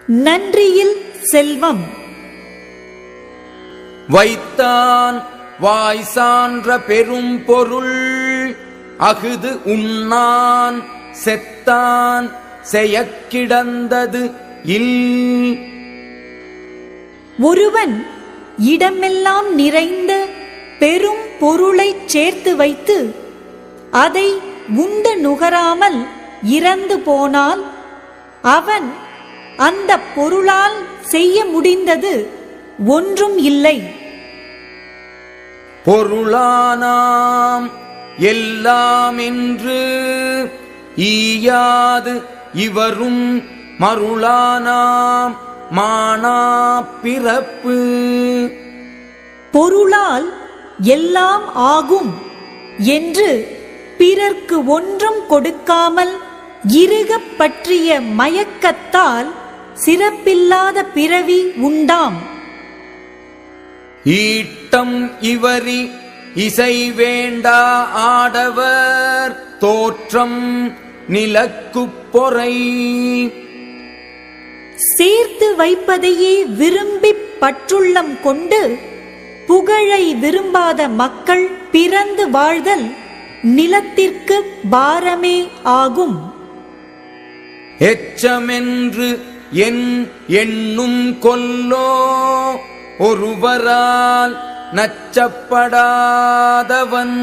நன்றியில் செல்வம். வைத்தான் வாய் சான்ற பெரும் பொருள் அஃது உண்ணான் செத்தான் செயக்கிடந்தது இல். ஒருவன் இடமெல்லாம் நிறைந்த பெரும் பொருளைச் சேர்த்து வைத்து அதை உண்டு நுகராமல் இறந்து போனால் அவன் அந்த பொருளால் செய்ய முடிந்தது ஒன்றும் இல்லை. பொருளானாம் எல்லாம் என்று ஈயாது இவரும் மருளானாம் மானா பிறப்பு. பொருளால் எல்லாம் ஆகும் என்று பிறர்க்கு ஒன்றும் கொடுக்காமல் இறுகப் பற்றிய மயக்கத்தால் சிறப்பில்லாத பிறவி உண்டாம். ஈட்டம் இவரி இசை வேண்டா ஆடவர் தோற்றம் நிலக்குப் பொறை. சேர்த்து வைப்பதையே விரும்பிப் பற்றுள்ளம் கொண்டு புகழை விரும்பாத மக்கள் பிறந்து வாழ்தல் நிலத்திற்கு பாரமே ஆகும். எச்சமென்று என் எண்ணும் கொல்லோ ஒருவரால் நச்சப்படாதவன்.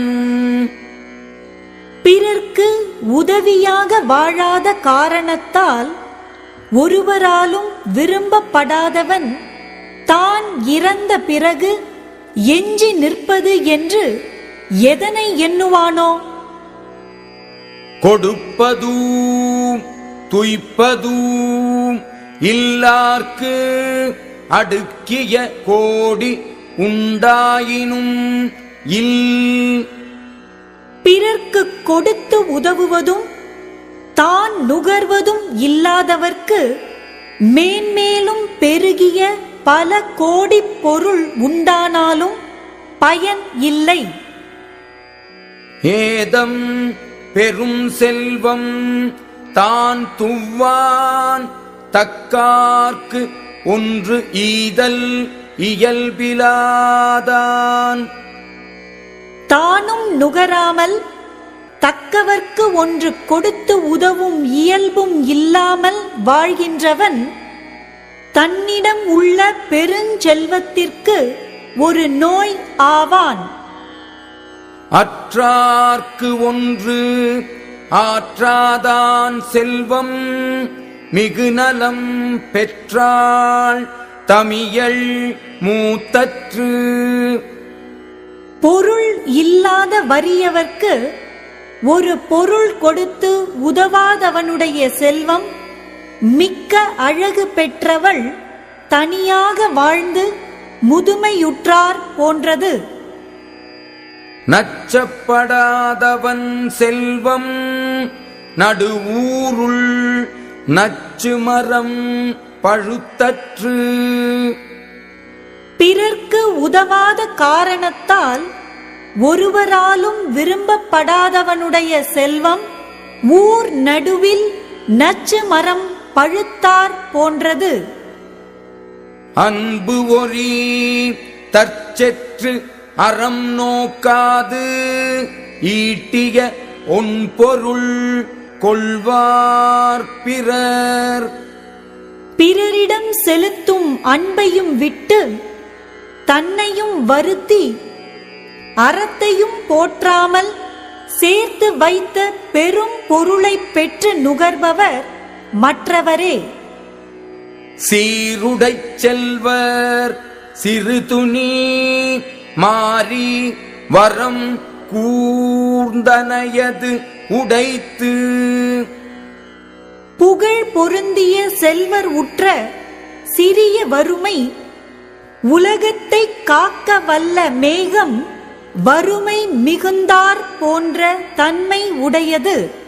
பிறர்க்கு உதவியாக வாழாத காரணத்தால் ஒருவராலும் விரும்பப்படாதவன் தான் இறந்த பிறகு எஞ்சி நிற்பது என்று எதனை எண்ணுவானோ? கொடுப்பதூம் துய்ப்பதூம் இல்லார்க்கு அடுக்கிய கோடி உண்டாயினும் இல். பிறர்க்கு கொடுத்து உதவுவதும் தான் நுகர்வதும் இல்லாதவர்க்கு மேன்மேலும் பெருகிய பல கோடி பொருள் உண்டானாலும் பயன் இல்லை. ஏதம் பெரும் செல்வம் தான் துவான் தக்கார்க்கு ஒன்று ஈதல் இயல்பிலாதான். தானும் நுகராமல் தக்கவர்க்கு ஒன்று கொடுத்து உதவும் இயல்பும் இல்லாமல் வாழ்கின்றவன் தன்னிடம் உள்ள பெருஞ்செல்வத்திற்கு ஒரு நோய் ஆவான். அற்றார்க்கு ஒன்று ஆற்றாதான் செல்வம் மிகு நலம் பெற்றாள் தமியள் மூத்தற்று. பொருள் இல்லாத வறியவர்க்கு ஒரு பொருள் கொடுத்து உதவாதவனுடைய செல்வம் மிக்க அழகு பெற்றவள் தனியாக வாழ்ந்து முதுமையுற்றார் போன்றது. நச்சப்படாதவன் செல்வம் நடுவூருள் நச்சு மரம் பழுத்தற்று. பிறர்க்கு உதவாத காரணத்தால் ஒருவராலும் விரும்பப்படாதவனுடைய செல்வம் ஊர் நடுவில் நச்சு மரம் பழுத்தார் போன்றது. அன்பு ஒரி தற்செற்று அறம் நோக்காது ஈட்டிய ஒன் பொருள் கொள்வார் பிறர். பிறரிடம் செலுத்தும் அன்பையும் விட்டு தன்னையும் வருத்தி அறத்தையும் போற்றாமல் சேர்த்து வைத்த பெரும் பொருளை பெற்று நுகர்பவர் மற்றவரே. சீருடைச் செல்வர் சிறு துணி மாறி வரம் கூர்ந்தனையது உடைத்து. புகழ் பொருந்திய செல்வர் உற்ற சிறிய வறுமை உலகத்தை காக்க வல்ல மேகம் வறுமை மிகுந்தார் போன்ற தன்மை உடையது.